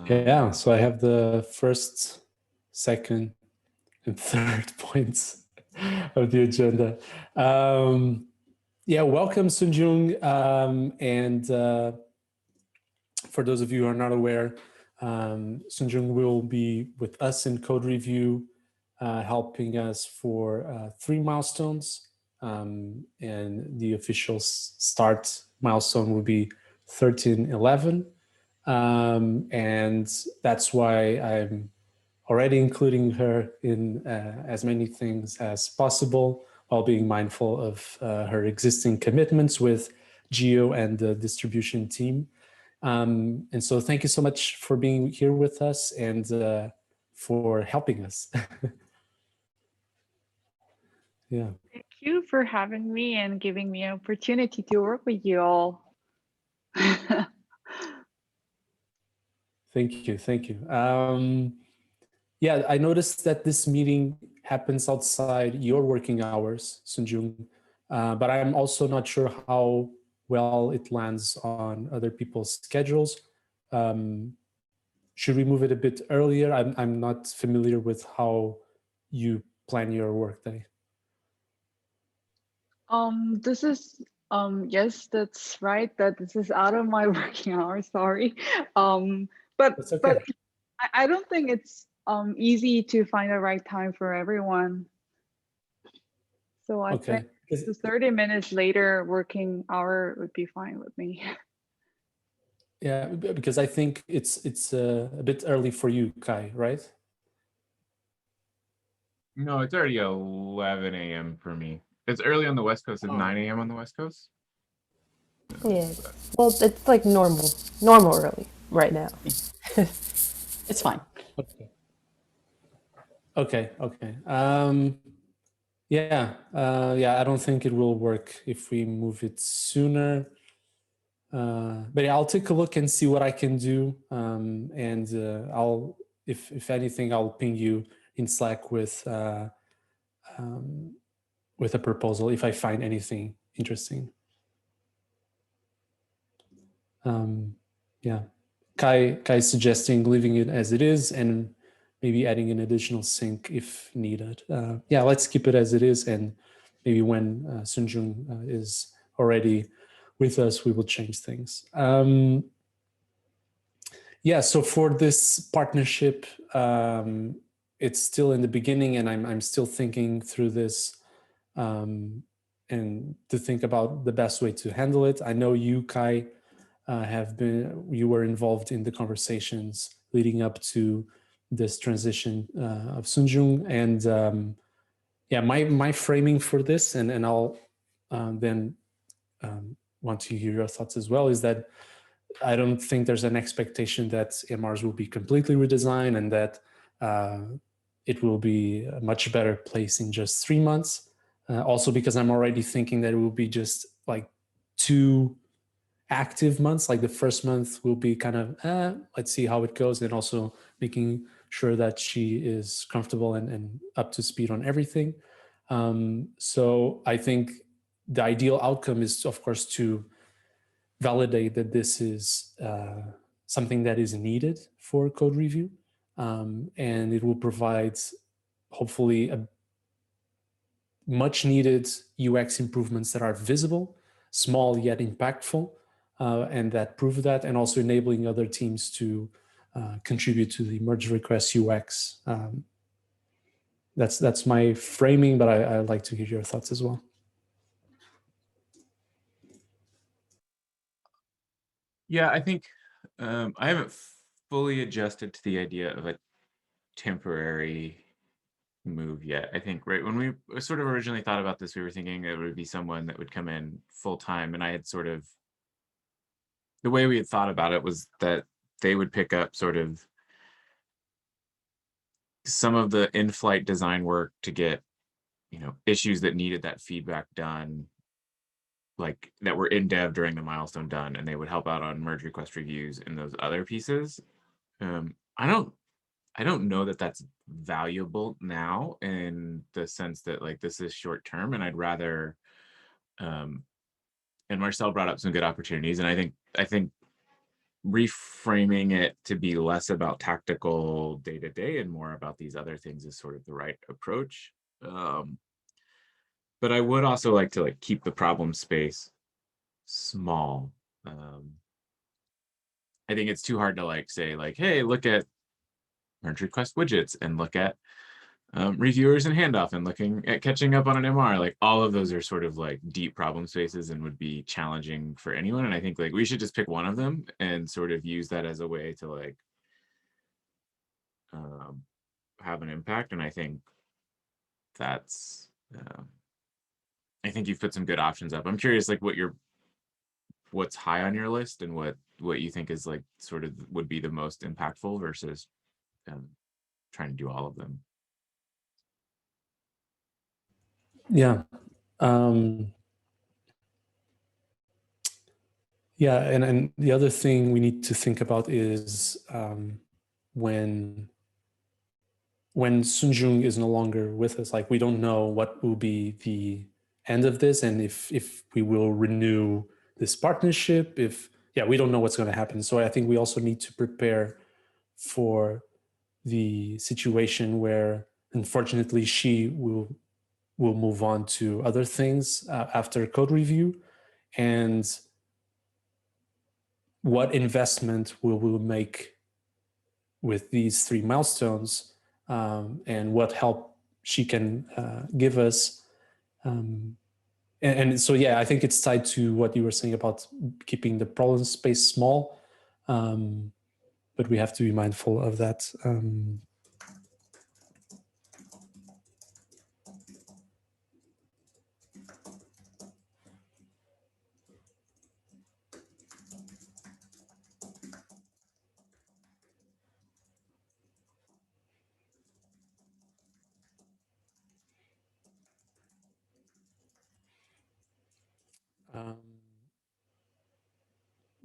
Yeah, so I have the first, second, and third points of the agenda. Yeah, welcome, Sunjung. And for those of you who are not aware, Sunjung will be with us in code review, helping us for 3 milestones. And the official start milestone will be 1311. And that's why I'm already including her in as many things as possible, while being mindful of her existing commitments with Geo and the distribution team. And so thank you so much for being here with us and for helping us. Yeah. Thank you for having me and giving me an opportunity to work with you all. Thank you. Thank you. Yeah, I noticed that this meeting happens outside your working hours, Sunjung, but I'm also not sure how well it lands on other people's schedules. Should we move it a bit earlier? I'm not familiar with how you plan your workday. This is yes, that's right. That this is out of my working hours. Sorry, but That's okay. I don't think it's easy to find the right time for everyone. So I think Okay. the 30 minutes later working hour would be fine with me. Yeah, because I think it's a bit early for you, Kai, right? No, it's already 11 a.m. for me. It's early on the West Coast. It's 9 a.m. on the West Coast. Yeah. Well, it's like normal early right now. It's fine. Okay. Okay. Yeah. Yeah. I don't think it will work if we move it sooner. But yeah, I'll take a look and see what I can do. And I'll, if anything, I'll ping you in Slack with a proposal if I find anything interesting. Yeah, Kai suggesting leaving it as it is and maybe adding an additional sync if needed. Yeah, let's keep it as it is, and maybe when Sunjung is already with us, we will change things. Yeah, so for this partnership, it's still in the beginning, and I'm still thinking through this and to think about the best way to handle it. I know you, Kai, you were involved in the conversations leading up to this transition of Sunjung, and yeah, my framing for this, and I'll then want to hear your thoughts as well, is that I don't think there's an expectation that MRs will be completely redesigned and that it will be a much better place in just 3 months. Also because I'm already thinking that it will be just like 2 active months. Like the first month will be kind of, let's see how it goes, and also making sure that she is comfortable and up to speed on everything. So I think the ideal outcome is, of course, to validate that this is something that is needed for code review, and it will provide hopefully a much needed UX improvements that are visible, small yet impactful, and that prove that, and also enabling other teams to contribute to the merge request UX. That's my framing, but I'd like to hear your thoughts as well. Yeah, I think I haven't fully adjusted to the idea of a temporary move yet. I think right when we sort of originally thought about this, we were thinking it would be someone that would come in full time, and I had sort of, the way we had thought about it was that they would pick up sort of some of the in-flight design work to get, issues that needed that feedback done, like that were in dev during the milestone done, and they would help out on merge request reviews and those other pieces. I don't know that that's valuable now, in the sense that like this is short term, and I'd rather and Marcel brought up some good opportunities, and I think reframing it to be less about tactical day-to-day and more about these other things is sort of the right approach. But I would also like to keep the problem space small. I think it's too hard to say hey, look at merge request widgets and look at reviewers and handoff and looking at catching up on an MR. All of those are sort of deep problem spaces and would be challenging for anyone. And I think we should just pick one of them and sort of use that as a way to have an impact. And I think that's I think you've put some good options up. I'm curious what's high on your list and what you think is sort of would be the most impactful versus trying to do all of them. Yeah. Yeah, and the other thing we need to think about is when Sunjung is no longer with us, we don't know what will be the end of this, and if we will renew this partnership, we don't know what's going to happen. So I think we also need to prepare for the situation where, unfortunately, she will move on to other things after code review, and what investment will we make with these 3 milestones, and what help she can give us. And so, yeah, I think it's tied to what you were saying about keeping the problem space small, but we have to be mindful of that.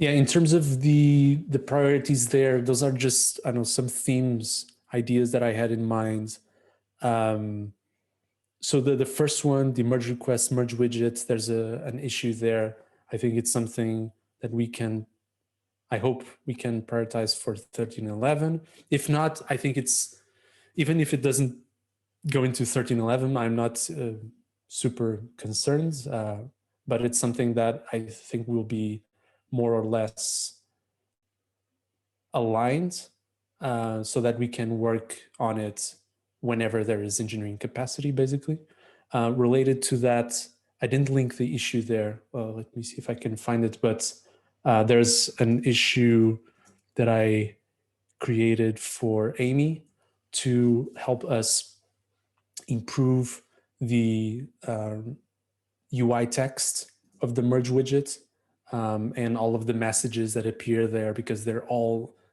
Yeah, in terms of the priorities there, those are just, I know, some themes, ideas that I had in mind. So the first one, the merge request, merge widgets, there's an issue there. I think it's something that I hope we can prioritize for 13.11. If not, I think even if it doesn't go into 13.11, I'm not super concerned, but it's something that I think will be more or less aligned, so that we can work on it whenever there is engineering capacity, basically. Related to that, I didn't link the issue there. Let me see if I can find it, but there's an issue that I created for Amy to help us improve the UI text of the merge widget, and all of the messages that appear there, because they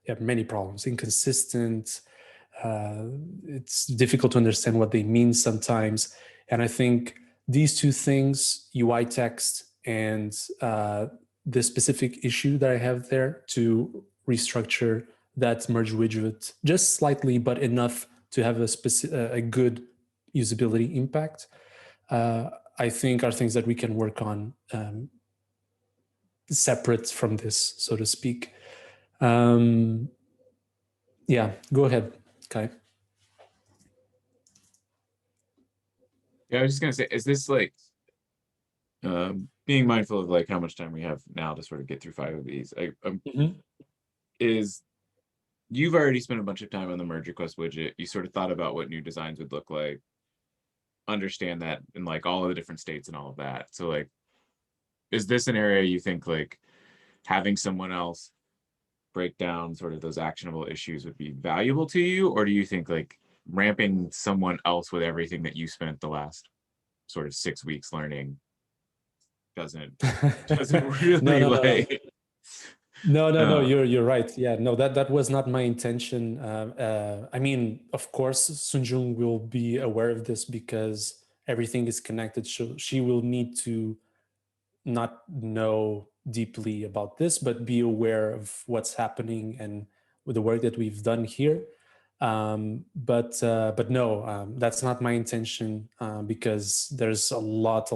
have many problems, inconsistent. It's difficult to understand what they mean sometimes. And I think these 2 things, UI text and the specific issue that I have there, to restructure that merge widget just slightly, but enough to have a good usability impact, I think are things that we can work on separate from this, so to speak. Yeah, go ahead, Kai. Yeah, I was just gonna say, is this being mindful of how much time we have now to sort of get through 5 of these? Is you've already spent a bunch of time on the merge request widget. You sort of thought about what new designs would look like, understand that in all of the different states and all of that. So is this an area you think having someone else break down sort of those actionable issues would be valuable to you? Or do you think ramping someone else with everything that you spent the last sort of 6 weeks learning doesn't really No, you're right. Yeah, no, that was not my intention. I mean, of course, Sunjung will be aware of this because everything is connected. So she will need to not know deeply about this, but be aware of what's happening and with the work that we've done here. But no, that's not my intention, because there's a lot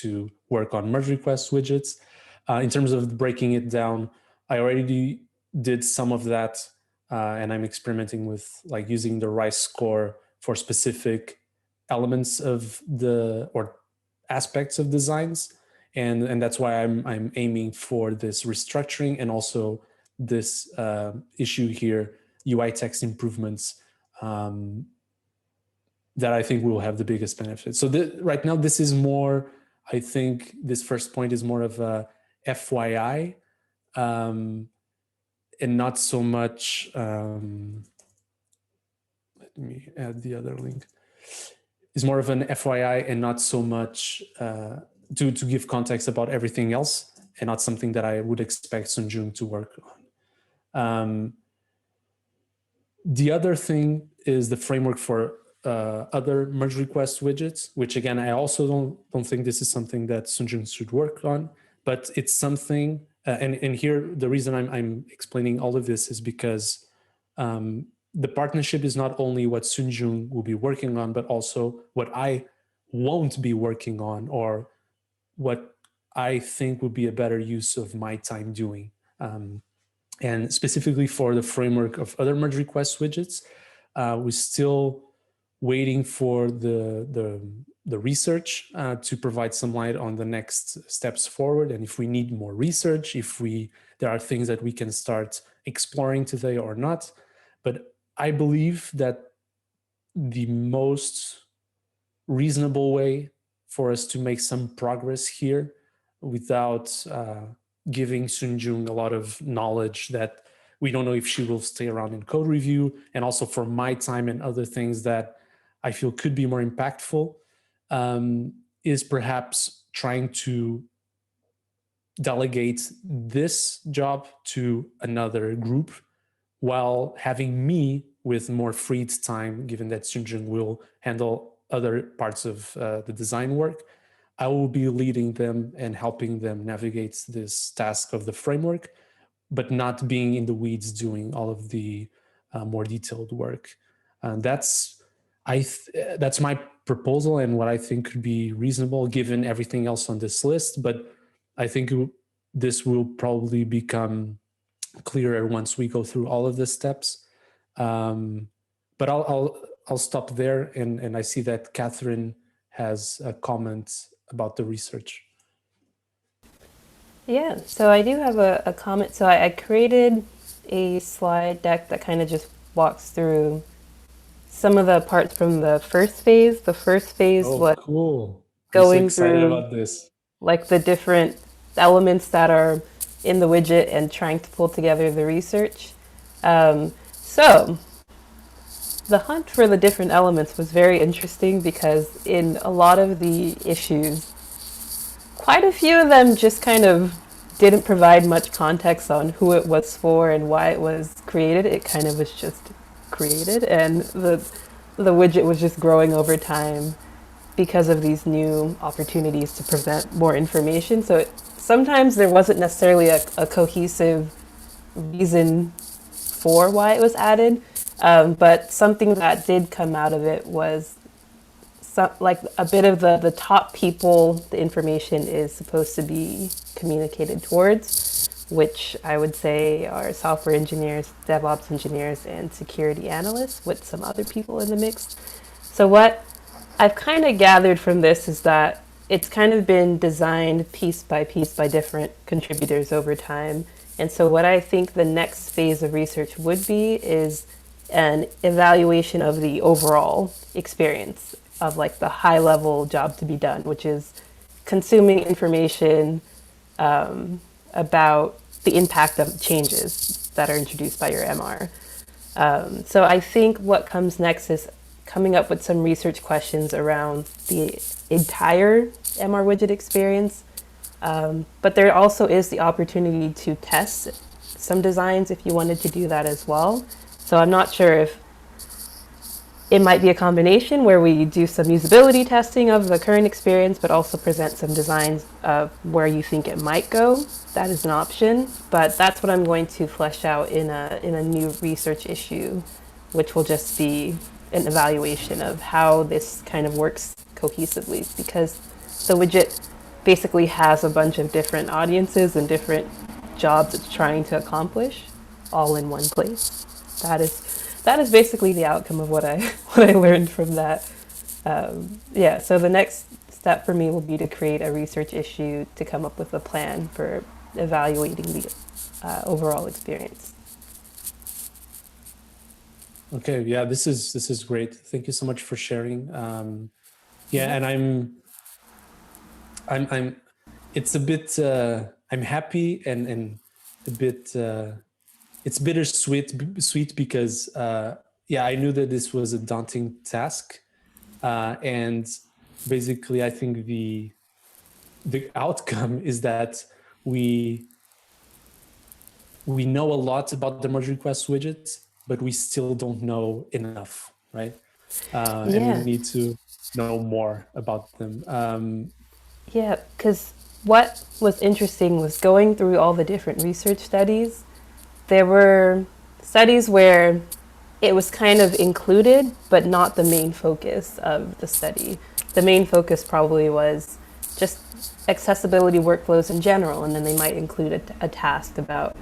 to work on merge request widgets. In terms of breaking it down, I already did some of that, and I'm experimenting with like using the rice score for specific elements of the or aspects of designs, and that's why I'm aiming for this restructuring and also this issue here, UI text improvements, that I think will have the biggest benefit. So right now, this is more, I think this first point is more of a FYI, and not so much, let me add the other link, is more of an FYI and not so much to give context about everything else, and not something that I would expect Sunjung to work on. The other thing is the framework for other merge request widgets, which again, I also don't think this is something that Sunjung should work on, but it's something, and here the reason I'm explaining all of this is because the partnership is not only what Sunjung will be working on, but also what I won't be working on, or what I think would be a better use of my time doing. And specifically for the framework of other merge request widgets, we're still waiting for the research to provide some light on the next steps forward. And if we need more research, if there are things that we can start exploring today or not. But I believe that the most reasonable way for us to make some progress here without giving Sunjung a lot of knowledge that we don't know if she will stay around in code review, and also for my time and other things that I feel could be more impactful, is perhaps trying to delegate this job to another group while having me with more freed time, given that Sunjung will handle other parts of the design work. I will be leading them and helping them navigate this task of the framework, but not being in the weeds doing all of the more detailed work. That's my proposal and what I think could be reasonable given everything else on this list. But I think this will probably become clearer once we go through all of the steps. But I'll stop there, and I see that Catherine has a comment about the research. Yeah, so I do have a comment. So I created a slide deck that kind of just walks through some of the parts from the first phase. The first phase was cool. Going I'm so excited through about this. Like the different elements that are in the widget and trying to pull together the research. So the hunt for the different elements was very interesting because in a lot of the issues, quite a few of them just kind of didn't provide much context on who it was for and why it was created. It kind of was just created, and the widget was just growing over time because of these new opportunities to present more information. So sometimes there wasn't necessarily a cohesive reason for why it was added, but something that did come out of it was like a bit of the top people the information is supposed to be communicated towards, which I would say are software engineers, DevOps engineers, and security analysts, with some other people in the mix. So what I've kind of gathered from this is that it's kind of been designed piece by different contributors over time. And so what I think the next phase of research would be is an evaluation of the overall experience of like the high level job to be done, which is consuming information about the impact of changes that are introduced by your MR. So I think what comes next is coming up with some research questions around the entire MR widget experience. But there also is the opportunity to test some designs if you wanted to do that as well. So I'm not sure if it might be a combination where we do some usability testing of the current experience, but also present some designs of where you think it might go. That is an option, but that's what I'm going to flesh out in a new research issue, which will just be an evaluation of how this kind of works cohesively, because the widget basically has a bunch of different audiences and different jobs it's trying to accomplish. all in one place. That is basically the outcome of what I what I learned from that. Yeah, so the next step for me will be to create a research issue to come up with a plan for evaluating the overall experience. Okay, yeah, this is great. Thank you so much for sharing. Yeah, and I'm it's a bit I'm happy and a bit it's sweet because yeah, I knew that this was a daunting task, and basically I think the outcome is that we know a lot about the merge request widgets, but we still don't know enough, right? And we Yeah. need to know more about them. Yeah, because what was interesting was going through all the different research studies. There were studies where it was kind of included, but not the main focus of the study. The main focus probably was just accessibility workflows in general, and then they might include a task about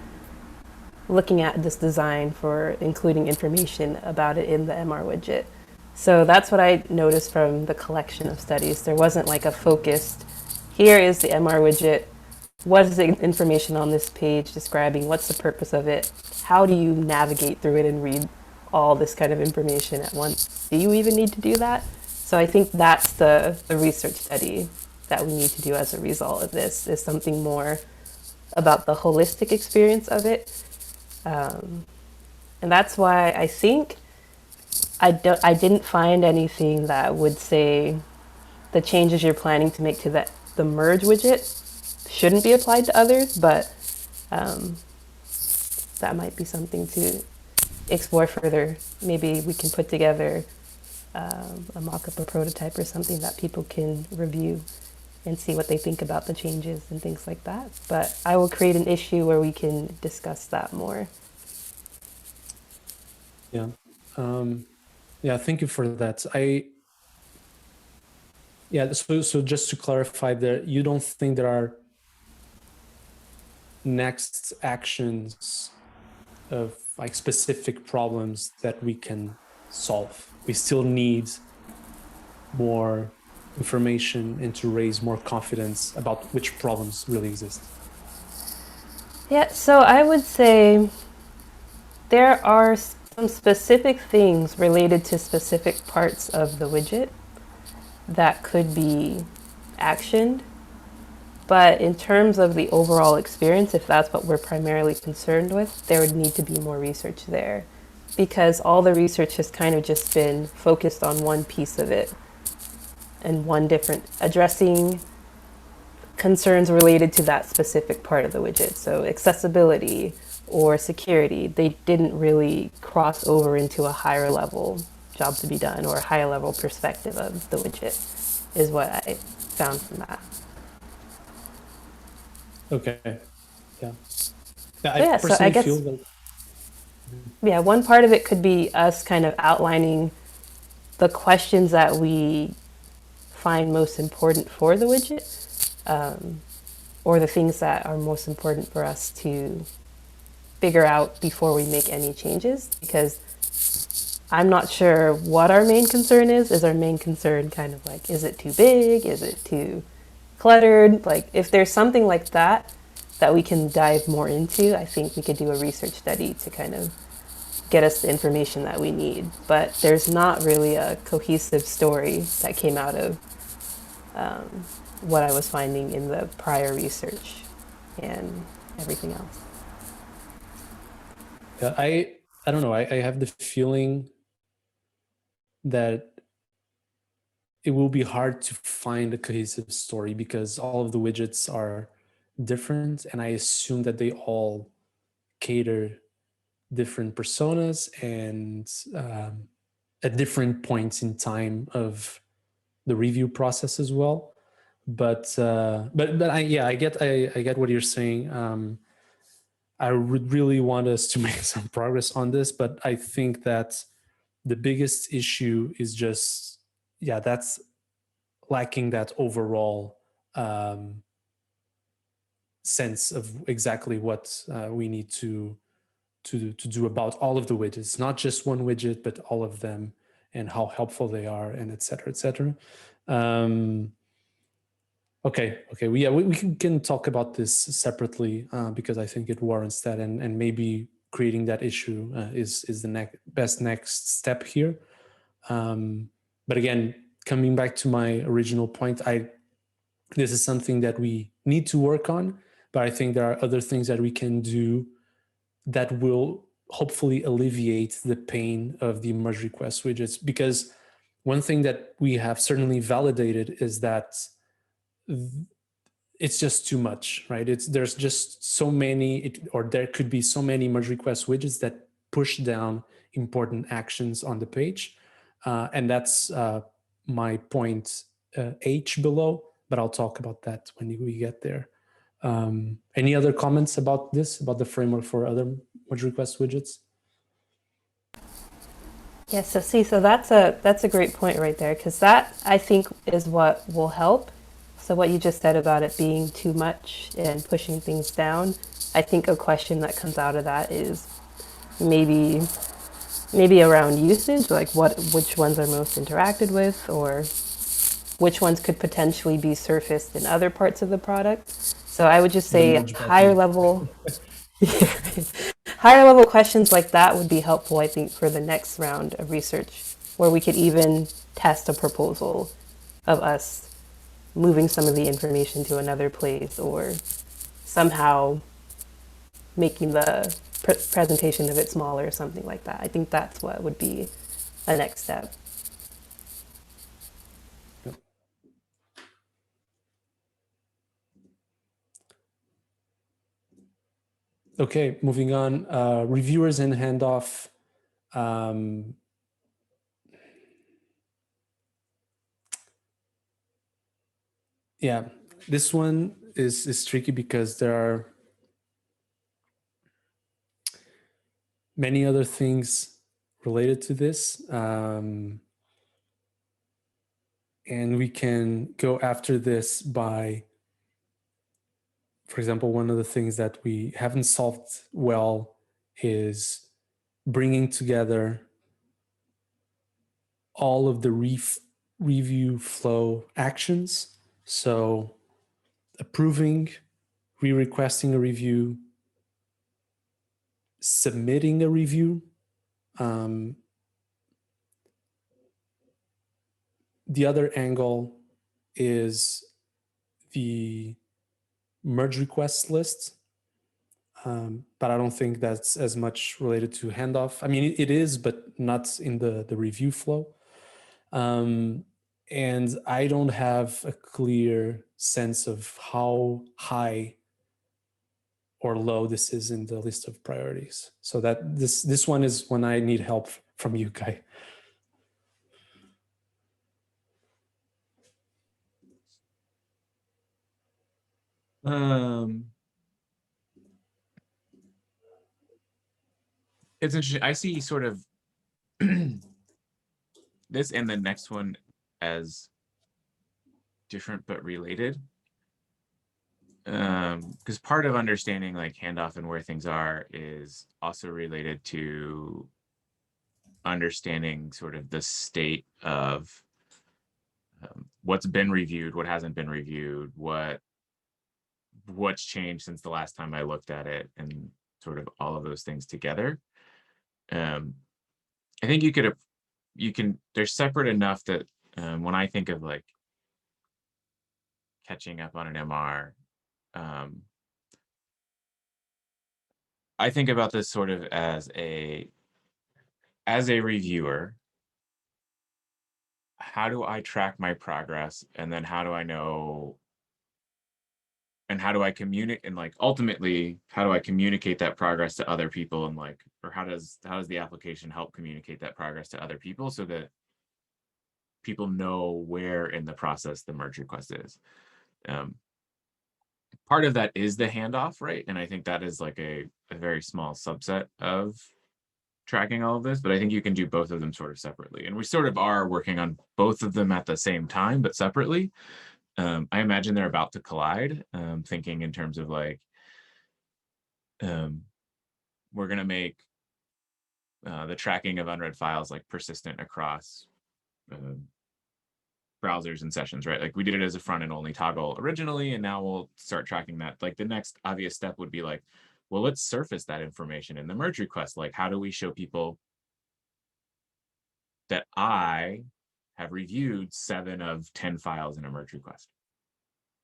looking at this design for including information about it in the MR widget. So that's what I noticed from the collection of studies. There wasn't like a focused, here is the MR widget, what is the information on this page describing, what's the purpose of it, how do you navigate through it and read all this kind of information at once? Do you even need to do that? So I think that's the research study that we need to do as a result of this, is something more about the holistic experience of it. And that's why I think I didn't find anything that would say the changes you're planning to make to the merge widget shouldn't be applied to others, but that might be something to explore further. Maybe we can put together a mock-up or prototype or something that people can review and see what they think about the changes and things like that. But I will create an issue where we can discuss that more. Yeah. Yeah, thank you for that. Yeah, so just to clarify there, you don't think there are next actions of like specific problems that we can solve? We still need more information and to raise more confidence about which problems really exist. Yeah, so I would say there are some specific things related to specific parts of the widget that could be actioned. But in terms of the overall experience, if that's what we're primarily concerned with, there would need to be more research there, because all the research has kind of just been focused on one piece of it and one different, addressing concerns related to that specific part of the widget. So accessibility or security, they didn't really cross over into a higher level job to be done or a higher level perspective of the widget, is what I found from that. Okay. Yeah. Yeah, So I yeah, so I personally guess, feel like yeah, one part of it could be us kind of outlining the questions that we find most important for the widget, or the things that are most important for us to figure out before we make any changes, because I'm not sure what our main concern is. Is our main concern kind of like, is it too big? Is it too cluttered? Like, if there's something like that that we can dive more into, I think we could do a research study to kind of get us the information that we need. But there's not really a cohesive story that came out of what I was finding in the prior research and everything else. yeah, I don't know. I have the feeling that it will be hard to find a cohesive story because all of the widgets are different, and I assume that they all cater different personas and at different points in time of the review process as well. But I get what you're saying. I would really want us to make some progress on this, but I think that the biggest issue is just, yeah, that's lacking that overall sense of exactly what we need to to do about all of the widgets, not just one widget, but all of them, and how helpful they are, and et cetera, et cetera. Okay, we can talk about this separately because I think it warrants that, and maybe creating that issue is the best next step here. But again, coming back to my original point, this is something that we need to work on, but I think there are other things that we can do that will hopefully alleviate the pain of the merge request widgets. Because one thing that we have certainly validated is that it's just too much, right? There's just so many, or there could be so many merge request widgets that push down important actions on the page. And that's my point H below, but I'll talk about that when we get there. Any other comments about this, about the framework for other merge request widgets? Yeah, so that's a great point right there, because that, I think, is what will help. So what you just said about it being too much and pushing things down, I think a question that comes out of that is maybe around usage, like which ones are most interacted with, or which ones could potentially be surfaced in other parts of the product. So I would just say higher level higher level questions like that would be helpful, I think, for the next round of research, where we could even test a proposal of us moving some of the information to another place, or somehow making the presentation of it smaller or something like that. I think that's what would be a next step. Okay, moving on. Reviewers and handoff. Yeah, this one is tricky because there are many other things related to this. And we can go after this by, for example, one of the things that we haven't solved well is bringing together all of the review flow actions. So approving, re-requesting a review, submitting a review. The other angle is the merge requests list, but I don't think that's as much related to handoff. I mean, it is, but not in the review flow. And I don't have a clear sense of how high or low this is in the list of priorities. So that this one is when I need help from you, Kai. It's interesting. I see sort of this and the next one as different but related. Because part of understanding like handoff and where things are is also related to understanding sort of the state of what's been reviewed, what hasn't been reviewed, what's changed since the last time I looked at it, and sort of all of those things together. I think they're separate enough that when I think of like catching up on an MR, I think about this sort of as a reviewer. How do I track my progress, and then how do I know, and how do I communicate, and like ultimately how do I communicate that progress to other people, and like, or how does the application help communicate that progress to other people so that people know where in the process the merge request is. Part of that is the handoff, right? And I think that is like a very small subset of tracking all of this, but I think you can do both of them sort of separately. And we sort of are working on both of them at the same time, but separately. I imagine they're about to collide, thinking in terms of like we're going to make the tracking of unread files like persistent across browsers and sessions, right? Like we did it as a front end only toggle originally, and now we'll start tracking that. Like the next obvious step would be like, well, let's surface that information in the merge request. Like, how do we show people that I have reviewed 7 of 10 files in a merge request?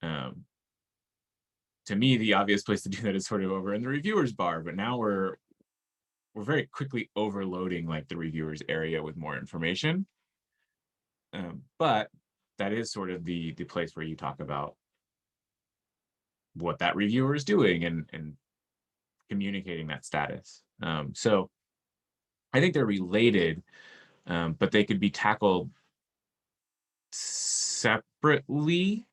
To me, the obvious place to do that is sort of over in the reviewers bar, but now we're very quickly overloading like the reviewers area with more information. But that is sort of the place where you talk about what that reviewer is doing and communicating that status. So I think they're related, but they could be tackled separately.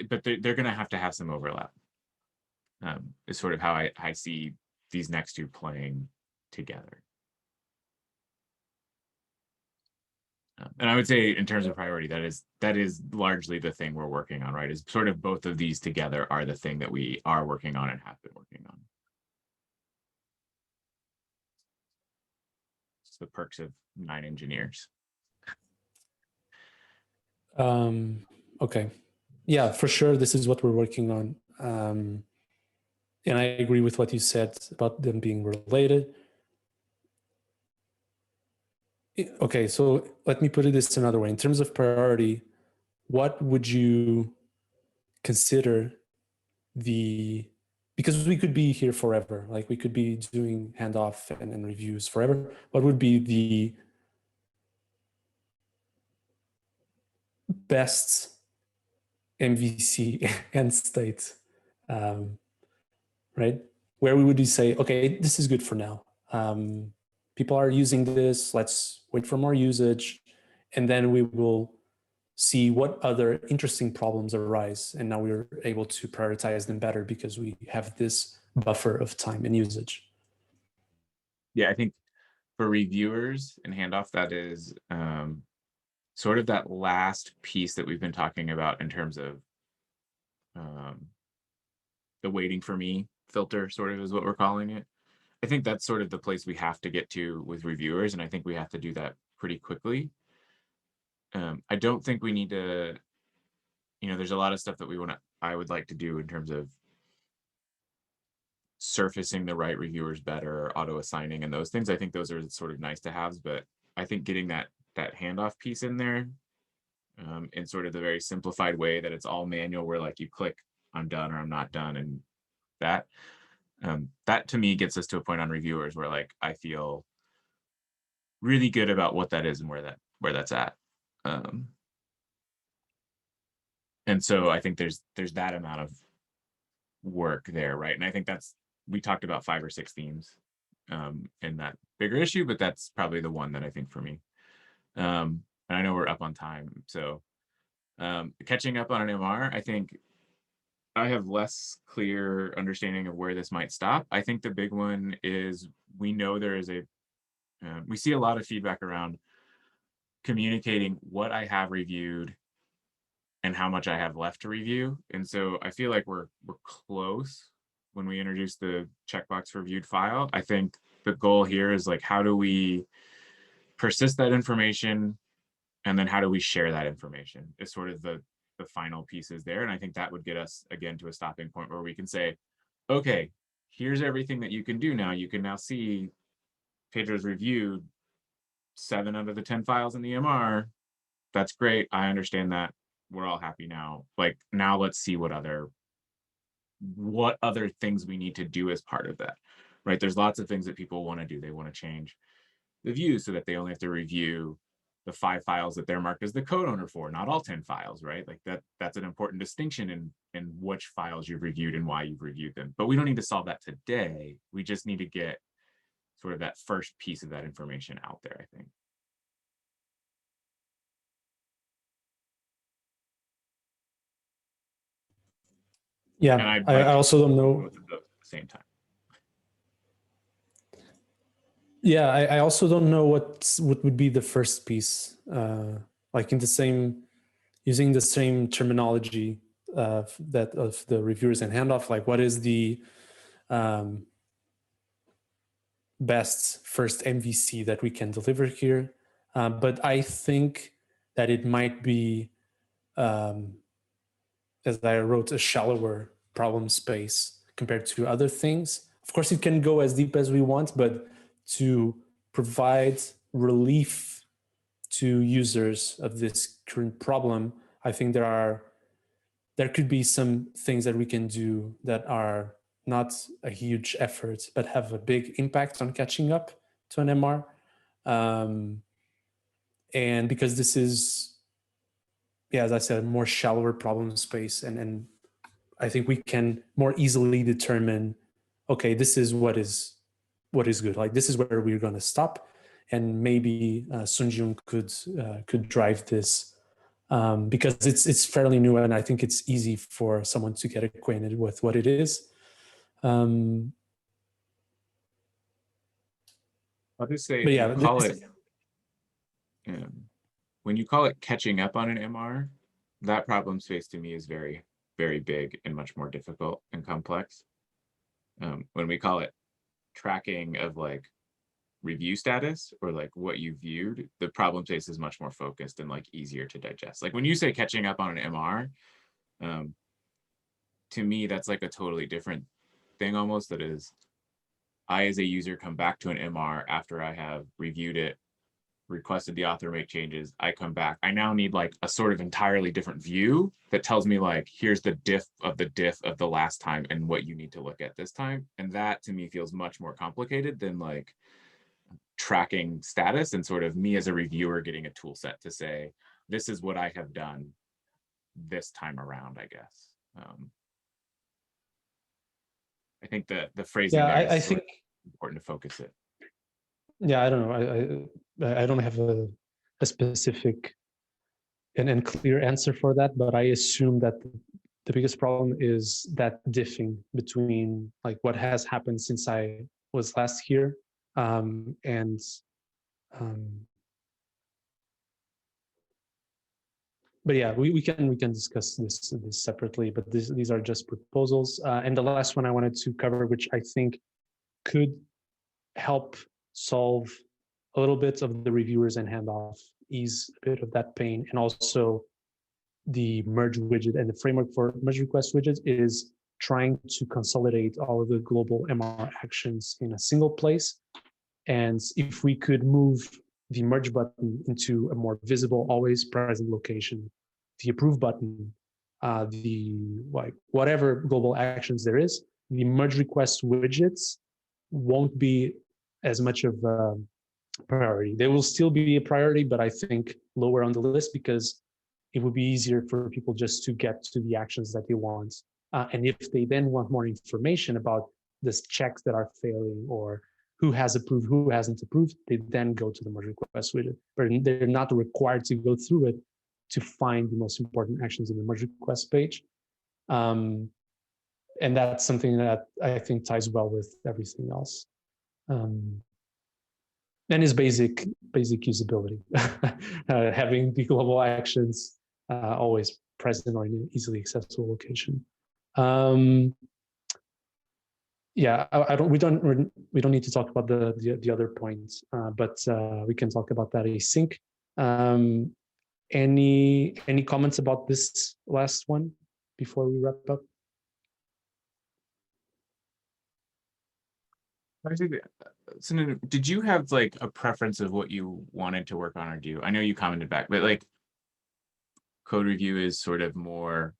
But they're going to have some overlap. Is sort of how I see these next two playing together. And I would say in terms of priority, that is largely the thing we're working on, right? Is sort of both of these together are the thing that we are working on and have been working on. It's the perks of 9 engineers. Okay. Yeah, for sure. This is what we're working on. And I agree with what you said about them being related. Okay, so let me put it this another way. In terms of priority, what would you consider because we could be here forever, like we could be doing handoff and reviews forever. What would be the best MVC end state, right? Where we would say, okay, this is good for now. People are using this, let's wait for more usage. And then we will see what other interesting problems arise. And now we're able to prioritize them better because we have this buffer of time and usage. Yeah, I think for reviewers and handoff, that is sort of that last piece that we've been talking about in terms of the waiting for me filter, sort of is what we're calling it. I think that's sort of the place we have to get to with reviewers, and I think we have to do that pretty quickly. I don't think we need to, there's a lot of stuff that I would like to do in terms of surfacing the right reviewers better, auto assigning and those things. I think those are sort of nice to haves, but I think getting that handoff piece in there in sort of the very simplified way that it's all manual, where like you click, I'm done or I'm not done, and that to me gets us to a point on reviewers where like I feel really good about what that is and where that's at. And so I think there's that amount of work there, right? And I think we talked about 5 or 6 themes in that bigger issue, but that's probably the one that I think for me. And I know we're up on time, so catching up on an MR, I think I have less clear understanding of where this might stop. I think the big one is we know there is we see a lot of feedback around communicating what I have reviewed and how much I have left to review. And so I feel like we're close when we introduce the checkbox for viewed file. I think the goal here is like, how do we persist that information? And then how do we share that information is sort of the final pieces there. And I think that would get us again to a stopping point where we can say, okay, here's everything that you can do now. You can now see Pedro's reviewed 7 out of the 10 files in the MR. That's great. I understand that. We're all happy now. Like, now let's see what other things we need to do as part of that, right? There's lots of things that people want to do. They want to change the views so that they only have to review the 5 files that they're marked as the code owner for, not all 10 files, right? Like that's an important distinction in which files you've reviewed and why you've reviewed them. But we don't need to solve that today. We just need to get sort of that first piece of that information out there, I think. Yeah, and I also don't know. Both of those at the same time. Yeah, I also don't know what would be the first piece. Like using the same terminology. that of the reviewers and handoff, like what is the best first MVC that we can deliver here. But I think that it might be, as I wrote, a shallower problem space compared to other things. Of course, it can go as deep as we want, but to provide relief to users of this current problem, I think there could be some things that we can do that are not a huge effort, but have a big impact on catching up to an MR. And because this is, yeah, as I said, a more shallower problem space, and I think we can more easily determine, okay, this is what is good. Like this is where we're going to stop, and maybe Sunjung could drive this because it's fairly new, and I think it's easy for someone to get acquainted with what it is. I'll just say, But yeah, when you call it catching up on an MR, that problem space to me is very, very big and much more difficult and complex. When we call it tracking of like review status or like what you viewed, the problem space is much more focused and like easier to digest. Like when you say catching up on an MR, to me, that's like a totally different thing almost. That is, I as a user come back to an MR after I have reviewed it, requested the author make changes, I come back. I now need like a sort of entirely different view that tells me like, here's the diff of the last time and what you need to look at this time. And that to me feels much more complicated than like tracking status and sort of me as a reviewer getting a tool set to say, this is what I have done this time around, I guess. I think the phrasing there is I think important to focus it. Yeah, I don't know. I don't have a specific and clear answer for that, but I assume that the biggest problem is that diffing between like what has happened since I was last here but yeah, we can discuss this separately, but these are just proposals. And the last one I wanted to cover, which I think could help solve a little bit of the reviewers and handoff, ease a bit of that pain, and also the merge widget and the framework for merge request widgets is trying to consolidate all of the global MR actions in a single place. And if we could move the merge button into a more visible, always present location, the approve button, the like whatever global actions there is, the merge request widgets won't be as much of a priority. They will still be a priority, but I think lower on the list because it would be easier for people just to get to the actions that they want. And if they then want more information about this checks that are failing or who has approved, who hasn't approved, they then go to the merge request widget. But they're not required to go through it to find the most important actions in the merge request page. And that's something that I think ties well with everything else. And is basic usability. Having the global actions always present or in an easily accessible location. Yeah, we don't need to talk about the other points, but we can talk about that async. Any comments about this last one before we wrap up? So did you have like a preference of what you wanted to work on or do? I know you commented back, but like code review is sort of more,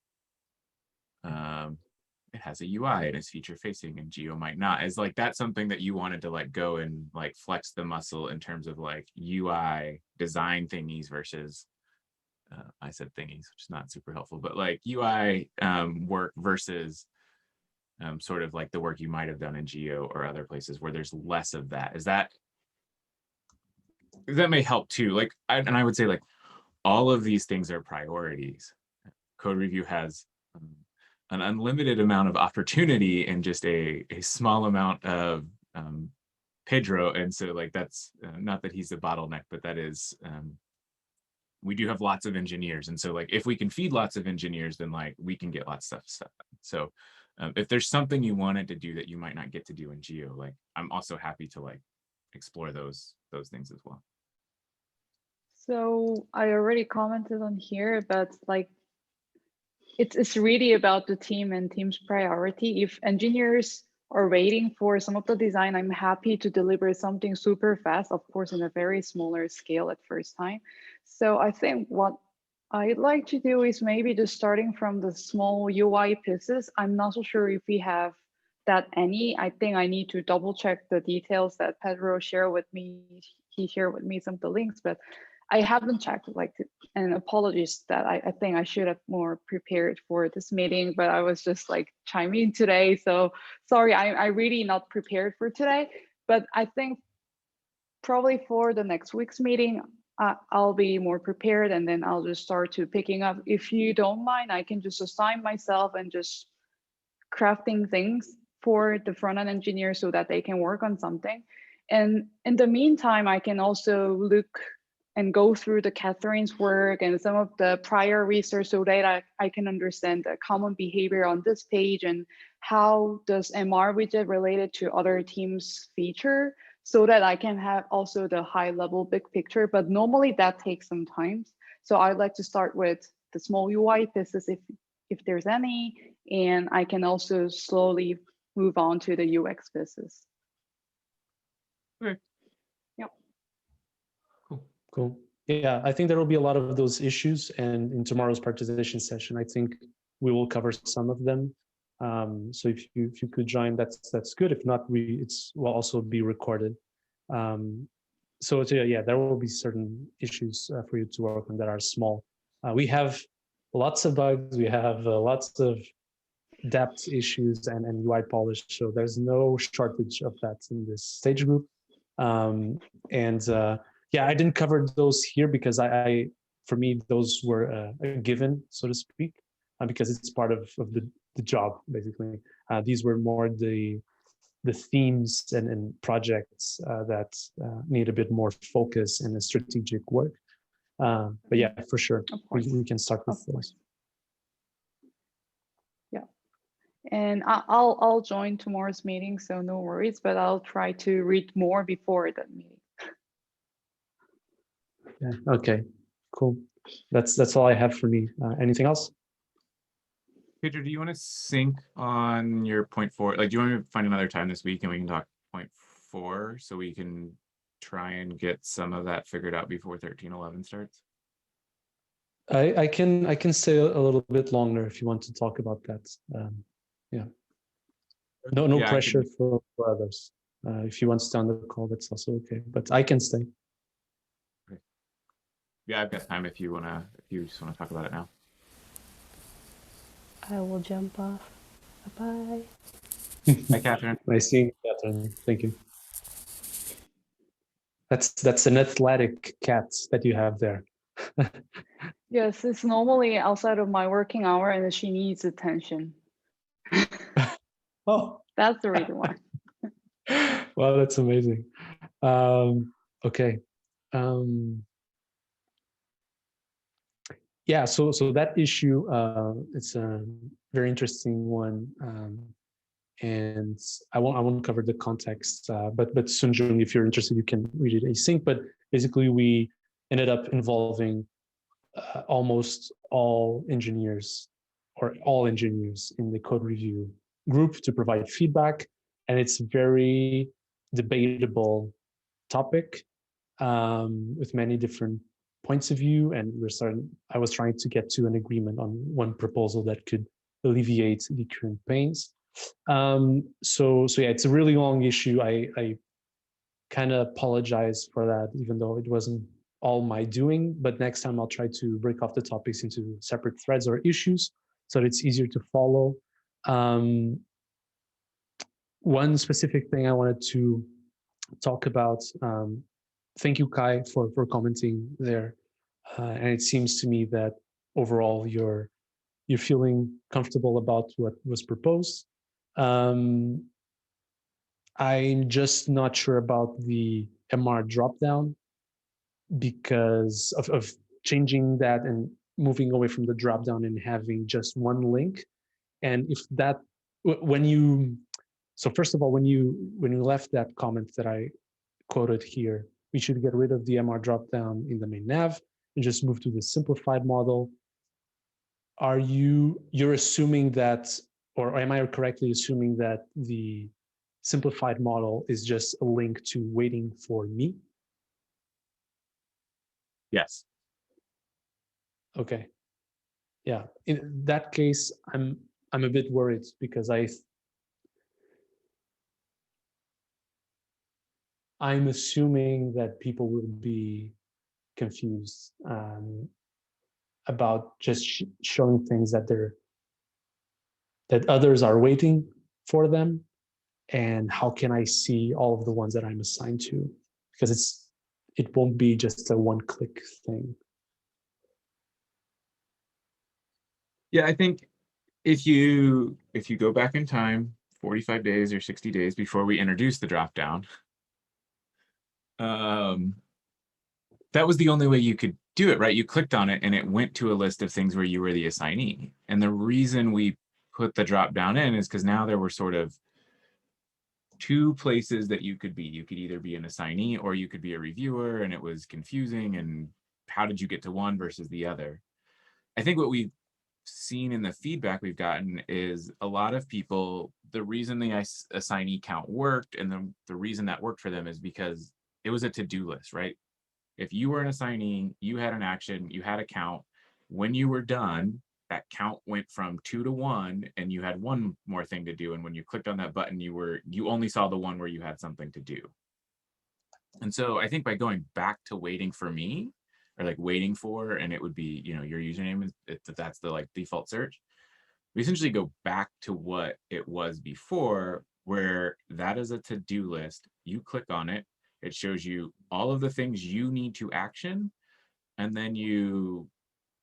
it has a UI and it's feature facing and Geo might not. Is like that something that you wanted to like go and like flex the muscle in terms of like UI design thingies versus, I said thingies, which is not super helpful, but like UI work versus sort of like the work you might have done in Geo or other places where there's less of that. That may help too. Like, I would say like all of these things are priorities. Code review has an unlimited amount of opportunity and just a small amount of Pedro. And so like, that's not that he's a bottleneck, but that is we do have lots of engineers, and so like if we can feed lots of engineers, then like we can get lots of stuff done. So if there's something you wanted to do that you might not get to do in Geo, like I'm also happy to like explore those things as well. So I already commented on here, but like it's really about the team and team's priority. If engineers are waiting for some of the design, I'm happy to deliver something super fast, of course, in a very smaller scale at first time. So I think what I'd like to do is maybe just starting from the small UI pieces. I'm not so sure if we have that any. I think I need to double check the details that Pedro shared with me. He shared with me some of the links, but I haven't checked, like, and apologies that I think I should have more prepared for this meeting, but I was just like chiming in today. So sorry, I really not prepared for today, but I think probably for the next week's meeting, I'll be more prepared, and then I'll just start to picking up. If you don't mind, I can just assign myself and just crafting things for the front-end engineer so that they can work on something. And in the meantime, I can also look and go through the Catherine's work and some of the prior research so that I can understand the common behavior on this page and how does MR widget related to other teams feature, so that I can have also the high level big picture. But normally that takes some time. So I'd like to start with the small UI pieces if there's any, and I can also slowly move on to the UX pieces. Okay. Yep. Cool. Yeah, I think there will be a lot of those issues, and in tomorrow's participation session, I think we will cover some of them. So if you could join, that's good. If not, it will also be recorded. So yeah, there will be certain issues for you to work on that are small. We have lots of bugs. We have lots of depth issues and UI polish. So there's no shortage of that in this stage group. Yeah, I didn't cover those here because for me, those were a given, so to speak, because it's part of the job, basically. These were more the themes and projects that need a bit more focus and a strategic work. But yeah, for sure, we can start with those. Yeah, and I'll join tomorrow's meeting, so no worries. But I'll try to read more before that meeting. Yeah, okay, cool. That's all I have for me. Anything else? Pedro, do you want to sync on your 0.4? Like, do you want me to find another time this week and we can talk 0.4 so we can try and get some of that figured out before 13.11 starts? I can stay a little bit longer if you want to talk about that. Yeah. No Yeah, pressure for others. If you want to stay on the call, that's also okay. But I can stay. Okay. Yeah, I've got time if you just wanna talk about it now. I will jump off. Bye-bye. Hi, Catherine. Nice seeing you, Catherine. Thank you. That's an athletic cat that you have there. Yes, it's normally outside of my working hour, and she needs attention. Oh, that's the reason why. Well, that's amazing. Okay. Yeah, so that issue, it's a very interesting one, and I won't cover the context, but Sunjung, if you're interested, you can read it async. But basically, we ended up involving almost all engineers or all engineers in the code review group to provide feedback, and it's a very debatable topic with many different points of view, and I was trying to get to an agreement on one proposal that could alleviate the current pains. So yeah, it's a really long issue. I kind of apologize for that, even though it wasn't all my doing, but next time I'll try to break off the topics into separate threads or issues so that it's easier to follow. One specific thing I wanted to talk about, thank you, Kai, for commenting there. And it seems to me that overall you're feeling comfortable about what was proposed. I'm just not sure about the MR dropdown because of changing that and moving away from the dropdown and having just one link. And if that, when you, so first of all, when you left that comment that I quoted here, we should get rid of the MR dropdown in the main nav and just move to the simplified model. Are you're assuming that, or am I correctly assuming that the simplified model is just a link to waiting for me? Yes. Okay. Yeah. In that case, I'm a bit worried because I'm assuming that people will be confused about just showing things that that others are waiting for them, and how can I see all of the ones that I'm assigned to? Because it won't be just a one-click thing. Yeah, I think if you go back in time 45 days or 60 days before we introduced the dropdown, that was the only way you could do it, right? You clicked on it and it went to a list of things where you were the assignee. And the reason we put the dropdown in is because now there were sort of two places that you could be. You could either be an assignee or you could be a reviewer, and it was confusing. And how did you get to one versus the other? I think what we've seen in the feedback we've gotten is a lot of people, the reason the assignee count worked and the reason that worked for them is because it was a to-do list, right? If you were an assignee, you had an action, you had a count. When you were done, that count went from 2 to 1 and you had one more thing to do. And when you clicked on that button, you only saw the one where you had something to do. And so I think by going back to waiting for me, or like waiting for, and it would be, you know, your username is, that's the like default search. We essentially go back to what it was before, where that is a to-do list. You click on it, it shows you all of the things you need to action. And then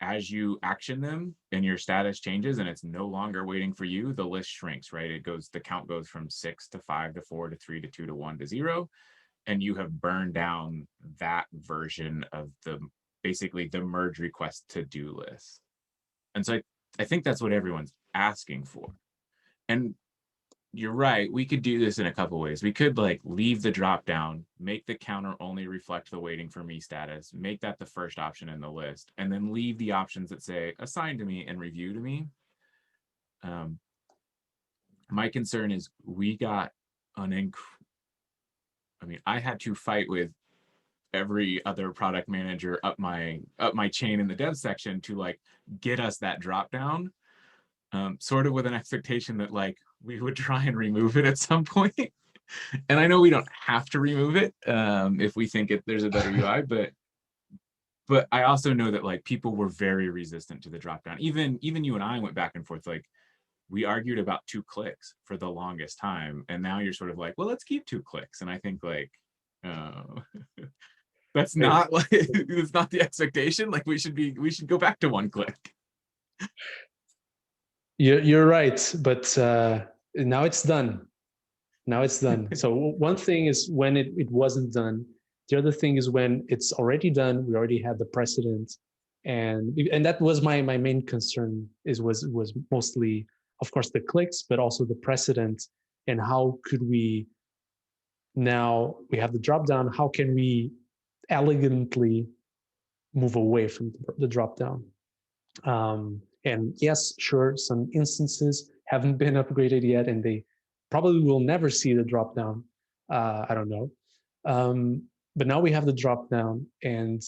as you action them and your status changes and it's no longer waiting for you, the list shrinks, right? The count goes from 6 to 5 to 4 to 3 to 2 to 1 to 0. And you have burned down that version of basically the merge request to-do list. And so I think that's what everyone's asking for. And you're right, we could do this in a couple ways. We could like leave the drop down, make the counter only reflect the waiting for me status, make that the first option in the list, and then leave the options that say assign to me and review to me. My concern is we got I had to fight with every other product manager up my chain in the dev section to like get us that drop down, sort of with an expectation that like we would try and remove it at some point. And I know we don't have to remove it if we think there's a better UI, but I also know that like people were very resistant to the drop down. Even you and I went back and forth, like we argued about 2 clicks for the longest time, and now you're sort of like, well, let's keep 2 clicks. And I think like that's not like it's not the expectation. Like we should go back to 1 click. You're right, but now it's done. Now it's done. So one thing is when it wasn't done. The other thing is when it's already done. We already had the precedent, and that was my main concern. Was mostly, of course, the clicks, but also the precedent, and how could we, now we have the drop down, how can we elegantly move away from the drop down? And yes, sure, some instances haven't been upgraded yet, and they probably will never see the drop down. I don't know. But now we have the drop down, and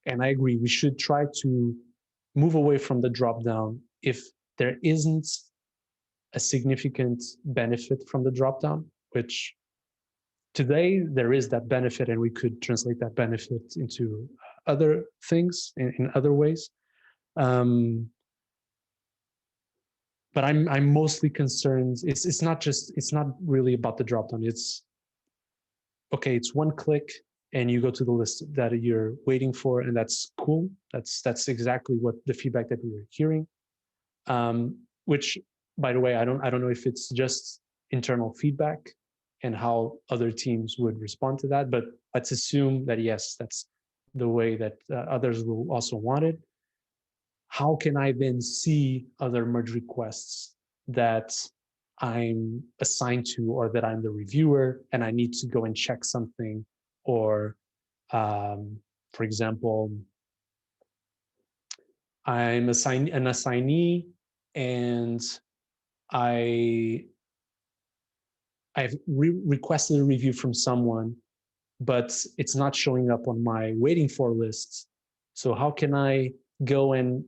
I agree, we should try to move away from the drop down if there isn't a significant benefit from the drop down, which today there is that benefit, and we could translate that benefit into other things in other ways. But I'm mostly concerned. It's not really about the dropdown. It's okay. It's 1 click, and you go to the list that you're waiting for, and that's cool. That's exactly what the feedback that we were hearing. Which, by the way, I don't know if it's just internal feedback, and how other teams would respond to that. But let's assume that, yes, that's the way that others will also want it. How can I then see other merge requests that I'm assigned to, or that I'm the reviewer and I need to go and check something? Or, for example, I'm an assignee and I've requested a review from someone, but it's not showing up on my waiting for list. So how can I go and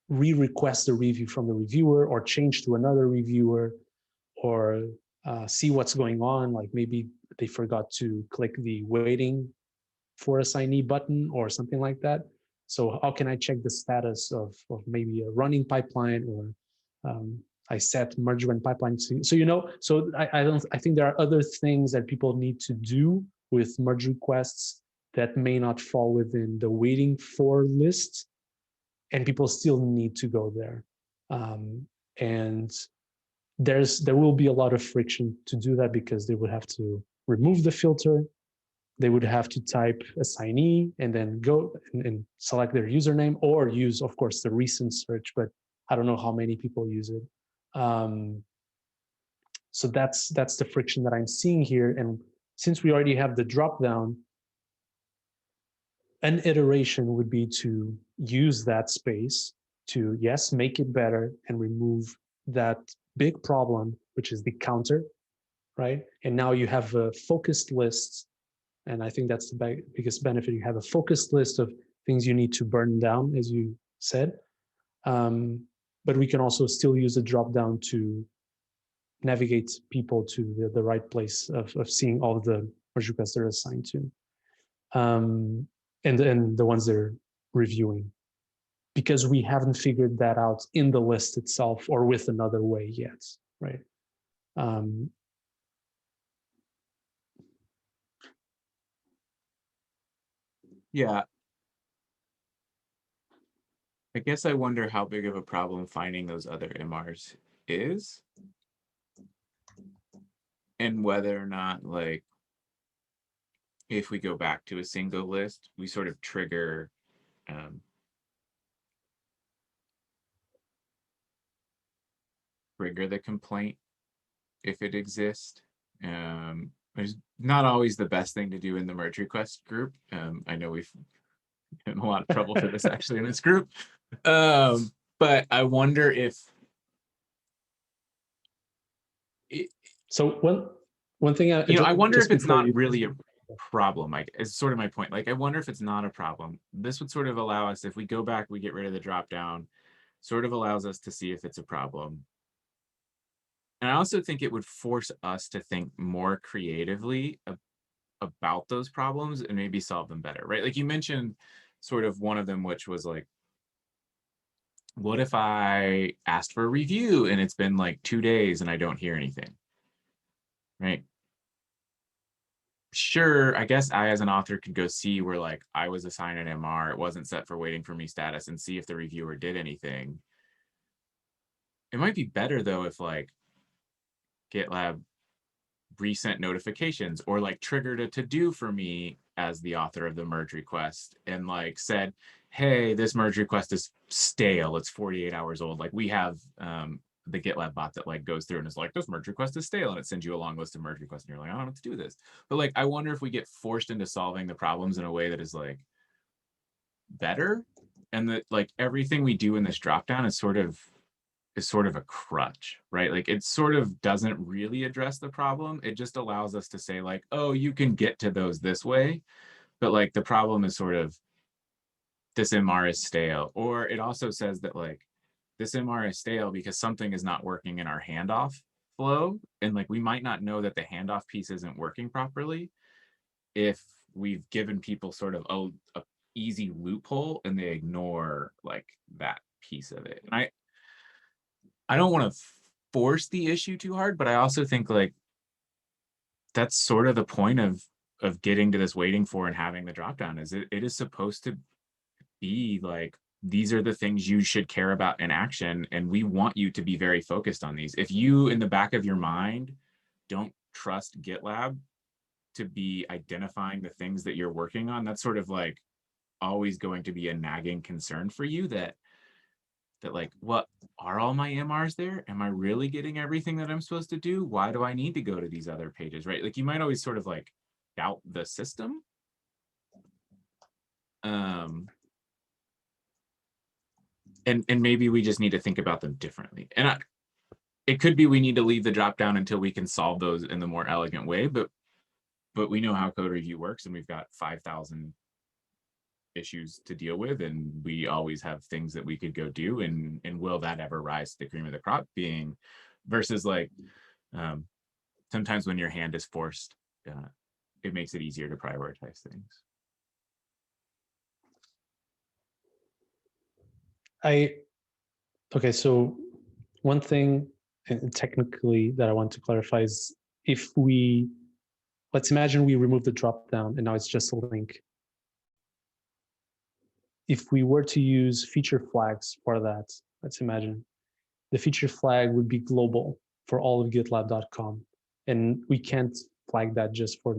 re-request a review from the reviewer, or change to another reviewer, or see what's going on? Like maybe they forgot to click the waiting for assignee button or something like that. So how can I check the status of maybe a running pipeline, or I set merge when pipeline. So, you know, so I think there are other things that people need to do with merge requests that may not fall within the waiting for list, and people still need to go there. And there will be a lot of friction to do that, because they would have to remove the filter. They would have to type assignee and then go and select their username, or use, of course, the recent search, but I don't know how many people use it. So that's the friction that I'm seeing here. And since we already have the dropdown, an iteration would be to use that space to, yes, make it better and remove that big problem, which is the counter, right? And now you have a focused list. And I think that's the biggest benefit. You have a focused list of things you need to burn down, as you said. But we can also still use a dropdown to navigate people to the right place of seeing all of the merge requests they're assigned to, and the ones they're reviewing, because we haven't figured that out in the list itself or with another way yet, right? Yeah. I guess I wonder how big of a problem finding those other MRs is, and whether or not, like, if we go back to a single list, we sort of trigger the complaint if it exists. It's not always the best thing to do in the merge request group. I know we've been in a lot of trouble for this actually in this group. But I wonder if so one thing I wonder if it's not really a problem. Like, it's sort of my point. Like, I wonder if it's not a problem. This would sort of allow us, if we go back, we get rid of the drop down, sort of allows us to see if it's a problem. And I also think it would force us to think more creatively about those problems and maybe solve them better, right? Like you mentioned sort of one of them, which was like, what if I asked for a review and it's been like 2 days and I don't hear anything, right? Sure, I guess I, as an author, could go see where like I was assigned an MR, it wasn't set for waiting for me status, and see if the reviewer did anything. It might be better though if like GitLab resent notifications, or like triggered a to-do for me as the author of the merge request, and like said, hey, this merge request is stale, it's 48 hours old. Like we have the GitLab bot that like goes through and is like, this merge request is stale, and it sends you a long list of merge requests, and you're like, I don't know what to do with this. But like, I wonder if we get forced into solving the problems in a way that is like better, and that like everything we do in this dropdown is sort of a crutch, right? Like it sort of doesn't really address the problem. It just allows us to say like, oh, you can get to those this way, but like the problem is sort of this MR is stale. Or it also says that like this MR is stale because something is not working in our handoff flow. And like we might not know that the handoff piece isn't working properly if we've given people sort of a easy loophole and they ignore like that piece of it. And I don't want to force the issue too hard, but I also think like that's sort of the point of getting to this waiting for and having the dropdown. Is it is supposed to be like, these are the things you should care about in action, and we want you to be very focused on these. If you in the back of your mind don't trust GitLab to be identifying the things that you're working on. That's sort of like always going to be a nagging concern for you, that like, what are all my MRs there? Am I really getting everything that I'm supposed to do? Why do I need to go to these other pages, right? Like you might always sort of like doubt the system. And maybe we just need to think about them differently. And it could be we need to leave the drop down until we can solve those in the more elegant way, but we know how code review works, and we've got 5,000 issues to deal with, and we always have things that we could go do, and will that ever rise to the cream of the crop being, versus like sometimes when your hand is forced, it makes it easier to prioritize things. Okay, so one thing technically that I want to clarify is, if let's imagine we remove the drop down and now it's just a link. If we were to use feature flags for that, let's imagine the feature flag would be global for all of GitLab.com. And we can't flag that just for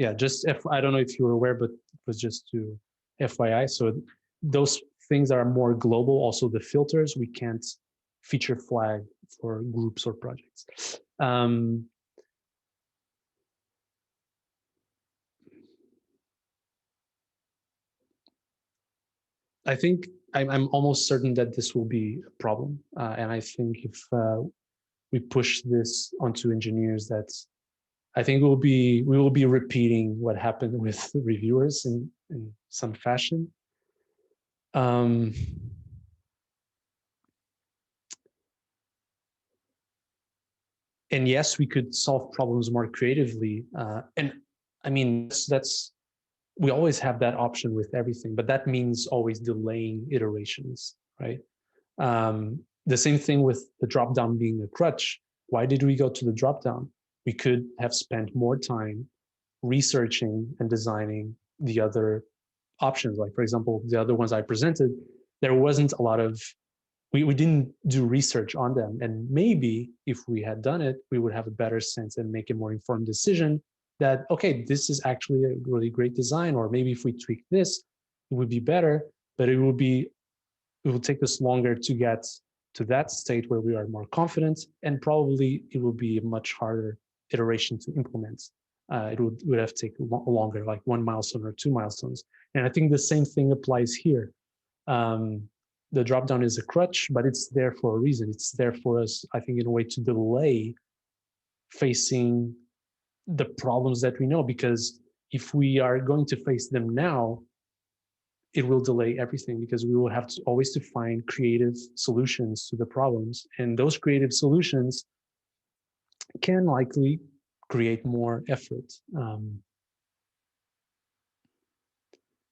I don't know if you were aware, but it was just to FYI. So those things that are more global, also the filters, we can't feature flag for groups or projects. I think I'm almost certain that this will be a problem. And I think if we push this onto engineers, I think we will be repeating what happened with reviewers in some fashion. And yes, we could solve problems more creatively. And I mean, we always have that option with everything, but that means always delaying iterations, right? The same thing with the dropdown being a crutch. Why did we go to the dropdown? We could have spent more time researching and designing the other options. Like, for example, the other ones I presented, there wasn't a lot of, we didn't do research on them. And maybe if we had done it, we would have a better sense and make a more informed decision that, okay, this is actually a really great design, or maybe if we tweak this, it would be better, but it will take us longer to get to that state where we are more confident, and probably it will be a much harder iteration to implement. It would have taken longer, like 1 milestone or 2 milestones. And I think the same thing applies here. The dropdown is a crutch, but it's there for a reason. It's there for us, I think, in a way to delay facing the problems that we know, because if we are going to face them now, it will delay everything, because we will have to always to find creative solutions to the problems. And those creative solutions can likely create more effort.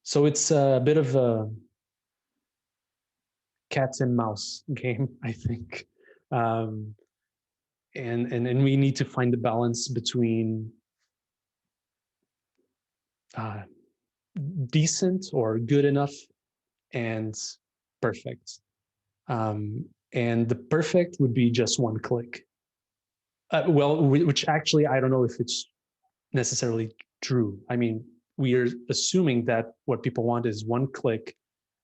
So it's a bit of a cat and mouse game, I think. And we need to find the balance between decent or good enough and perfect. And the perfect would be just one click. Which actually, I don't know if it's necessarily true. I mean, we are assuming that what people want is one click.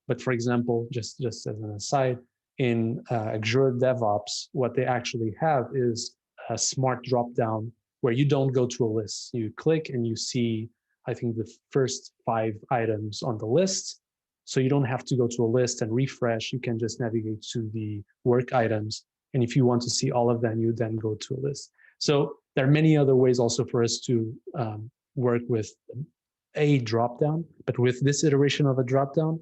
But for example, just as an aside, in Azure DevOps, what they actually have is a smart dropdown where you don't go to a list. You click and you see, I think, the first 5 items on the list. So you don't have to go to a list and refresh. You can just navigate to the work items. And if you want to see all of them, you then go to a list. So there are many other ways also for us to work with a dropdown, but with this iteration of a dropdown,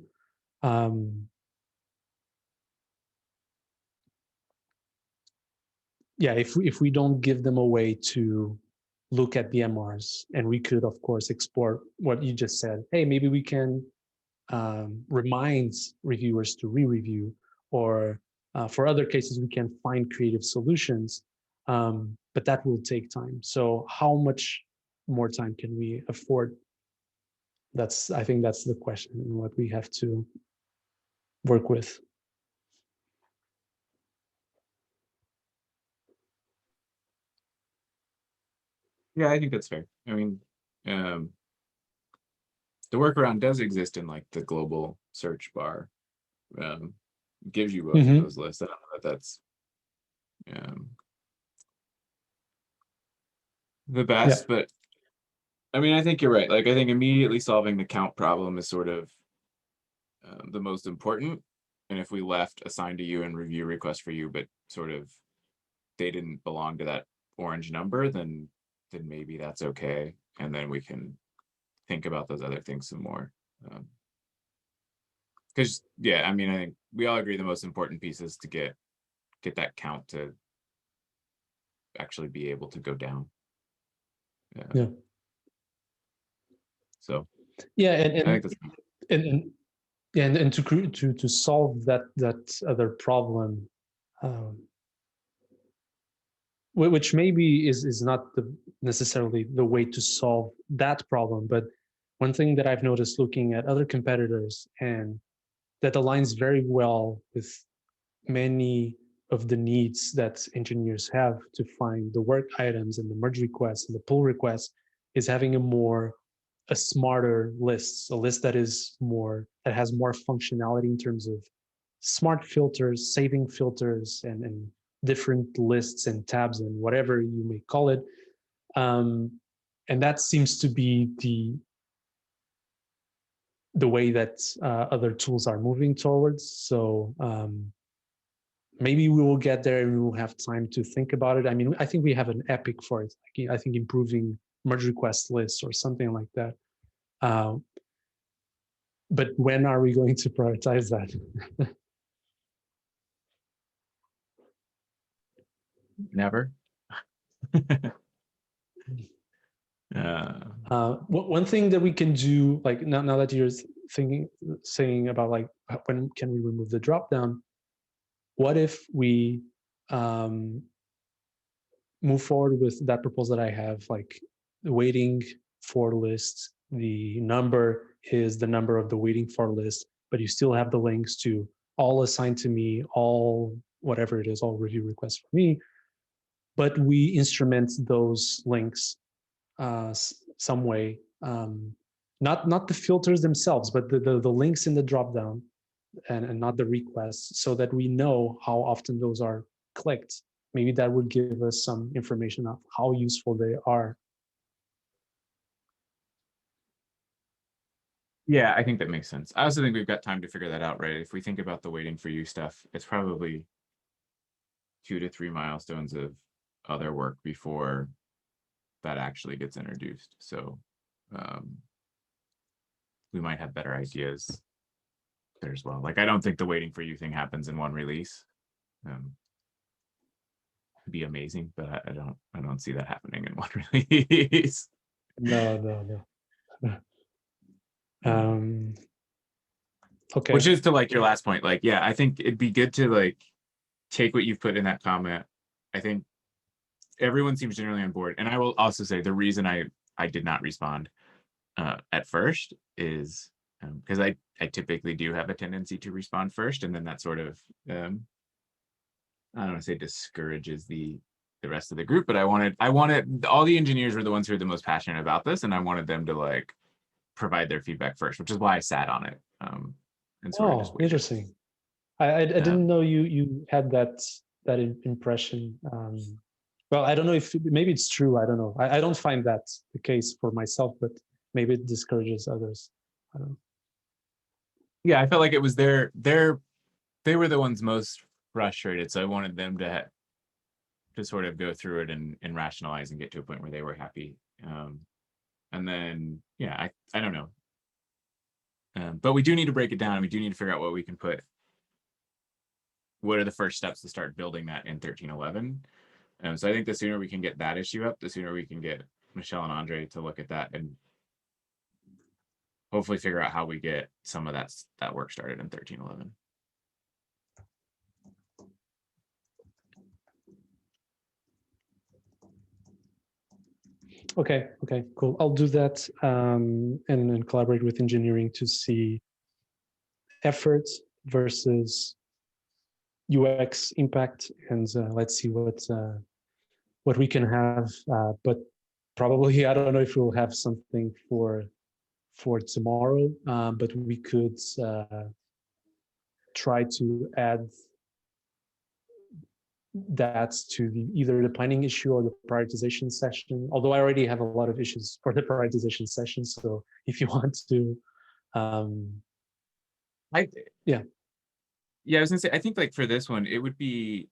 yeah, if we don't give them a way to look at the MRs, and we could, of course, explore what you just said. Hey, maybe we can remind reviewers to re-review, or for other cases, we can find creative solutions, but that will take time. So how much more time can we afford? I think that's the question, and what we have to work with. Yeah, I think that's fair. I mean, the workaround does exist in like the global search bar. Gives you both of those lists. I don't know that that's the best, but I mean, I think you're right. Like, I think immediately solving the count problem is sort of the most important. And if we left assigned to you and review request for you, but sort of they didn't belong to that orange number, then maybe that's okay. And then we can think about those other things some more. Because yeah, I mean, I think we all agree the most important piece is to get that count to actually be able to go down. Yeah. So yeah, I think that's and to solve that other problem, which maybe is not necessarily the way to solve that problem, but one thing that I've noticed looking at other competitors, and that aligns very well with many of the needs that engineers have to find the work items and the merge requests and the pull requests, is having a smarter list, a list that has more functionality in terms of smart filters, saving filters, and different lists and tabs and whatever you may call it. And that seems to be the way that other tools are moving towards. So maybe we will get there and we will have time to think about it. I mean, I think we have an epic for it. I think improving merge request lists or something like that. But when are we going to prioritize that? never. One thing that we can do, like now that you're saying about like when can we remove the drop down, what if we move forward with that proposal that I have, like the waiting for list, the number is the number of the waiting for list, but you still have the links to all assigned to me, all whatever it is, all review requests for me, but we instrument those links some way, not the filters themselves, but the links in the dropdown, and not the requests, so that we know how often those are clicked. Maybe that would give us some information of how useful they are. Yeah, I think that makes sense. I also think we've got time to figure that out, right? If we think about the waiting for you stuff, it's probably 2 to 3 milestones of other work before that actually gets introduced. So we might have better ideas there as well. Like, I don't think the waiting for you thing happens in one release. Be amazing, but I don't see that happening in one release. No. Okay. Which is to like your last point. Like, yeah, I think it'd be good to like take what you've put in that comment. I think everyone seems generally on board. And I will also say the reason I did not respond at first is because I typically do have a tendency to respond first, and then that sort of I don't want to say discourages the rest of the group, but I wanted all the engineers were the ones who are the most passionate about this, and I wanted them to like provide their feedback first, which is why I sat on it. And sort of just waited. Interesting. I didn't know you had that impression. Well, I don't know if maybe it's true. I don't know. I don't find that the case for myself, but maybe it discourages others. I don't know. Yeah, I felt like it was they were the ones most frustrated, so I wanted them to sort of go through it and rationalize and get to a point where they were happy. And then yeah, I don't know. But we do need to break it down, and we do need to figure out what we can put. What are the first steps to start building that in 1311? So I think the sooner we can get that issue up, the sooner we can get Michelle and Andre to look at that and hopefully figure out how we get some of that work started in 1311. Okay, cool. I'll do that and collaborate with engineering to see effort versus UX impact, and let's see what we can have. But probably, I don't know if we'll have something for tomorrow, but we could try to add that to either the planning issue or the prioritization session. Although I already have a lot of issues for the prioritization session, so if you want to, yeah, I was gonna say, I think like for this one, it would be.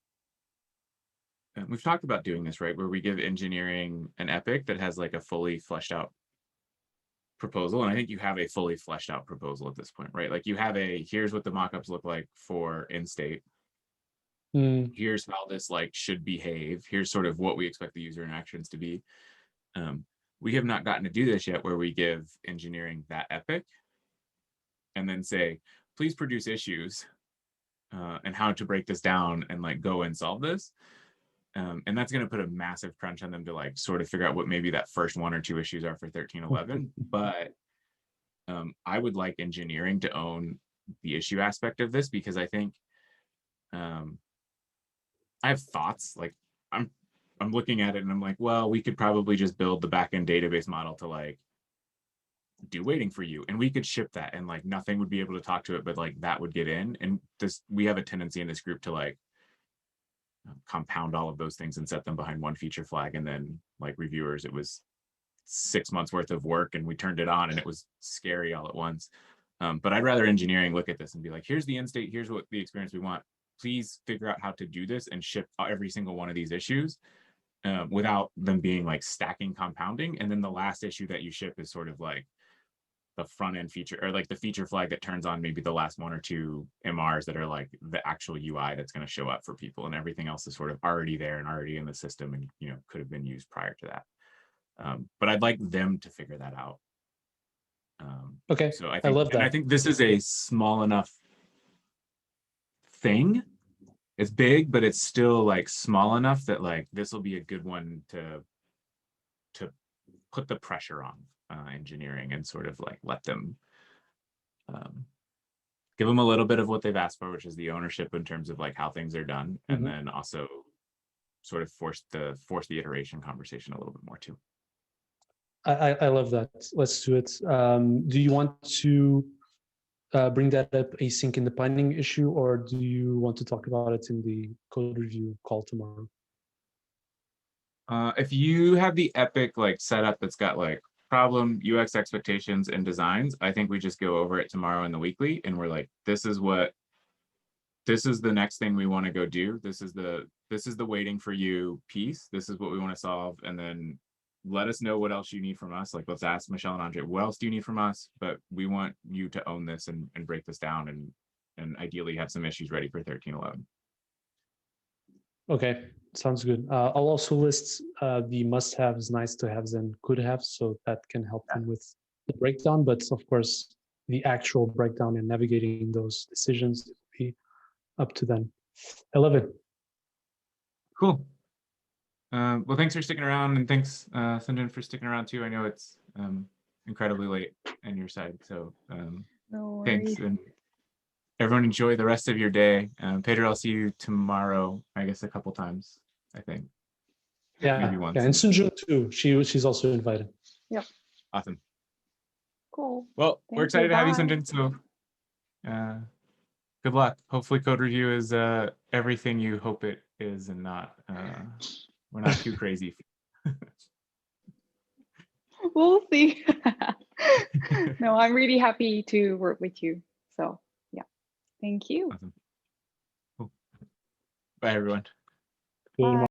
We've talked about doing this, right, where we give engineering an epic that has like a fully fleshed out proposal, and I think you have a fully fleshed out proposal at this point, right? Like you have here's what the mockups look like for in-state. Here's how this like should behave. Here's sort of what we expect the user interactions to be. We have not gotten to do this yet, where we give engineering that epic and then say, please produce issues and how to break this down and like go and solve this. And that's going to put a massive crunch on them to like sort of figure out what maybe that first 1 or 2 issues are for 1311. But I would like engineering to own the issue aspect of this, because I think I have thoughts. Like I'm looking at it and I'm like, well, we could probably just build the backend database model to like do waiting for you, and we could ship that, and like nothing would be able to talk to it, but like that would get in. And we have a tendency in this group to like compound all of those things and set them behind one feature flag, and then like reviewers, it was 6 months worth of work and we turned it on and it was scary all at once. But I'd rather engineering look at this and be like, here's the end state, here's what the experience we want, please figure out how to do this and ship every single one of these issues without them being like stacking compounding. And then the last issue that you ship is sort of like the front end feature, or like the feature flag that turns on maybe the last 1 or 2 MRs that are like the actual UI that's going to show up for people, and everything else is sort of already there and already in the system and could have been used prior to that. But I'd like them to figure that out. Okay, so I love that. I think this is a small enough thing. It's big, but it's still like small enough that like this will be a good one to put the pressure on engineering and sort of like let them give them a little bit of what they've asked for, which is the ownership in terms of like how things are done, and then also sort of force the iteration conversation a little bit more too. I love that. Let's do it. Do you want to bring that up async in the planning issue, or do you want to talk about it in the code review call tomorrow? If you have the epic like setup that's got like problem, UX expectations, and designs, I think we just go over it tomorrow in the weekly, and we're like, this is the next thing we want to go do. This is the waiting for you piece. This is what we want to solve, and then let us know what else you need from us. Like, let's ask Michelle and Andre, what else do you need from us? But we want you to own this and break this down, and ideally have some issues ready for 1311. Okay, sounds good. I'll also list the must-haves, nice-to-haves, and could-haves, so that can help them with the breakdown. But of course, the actual breakdown and navigating those decisions will be up to them. I love it. Cool. Well, thanks for sticking around, and thanks, Sanjin, for sticking around too. I know it's incredibly late on your side, so No thanks, worries. and everyone enjoy the rest of your day. Pedro, I'll see you tomorrow, I guess a couple times, I think. Yeah, Maybe once. yeah, and Sunjun too. She's also invited. Yep. Awesome. Cool. Well, we're Thank excited you. to have you, Bye. Sanjin. So good luck. Hopefully code review is everything you hope it is, and not we're not too crazy. We'll see. No, I'm really happy to work with you. So yeah, thank you. Awesome. Cool. Bye, everyone. Good. Bye.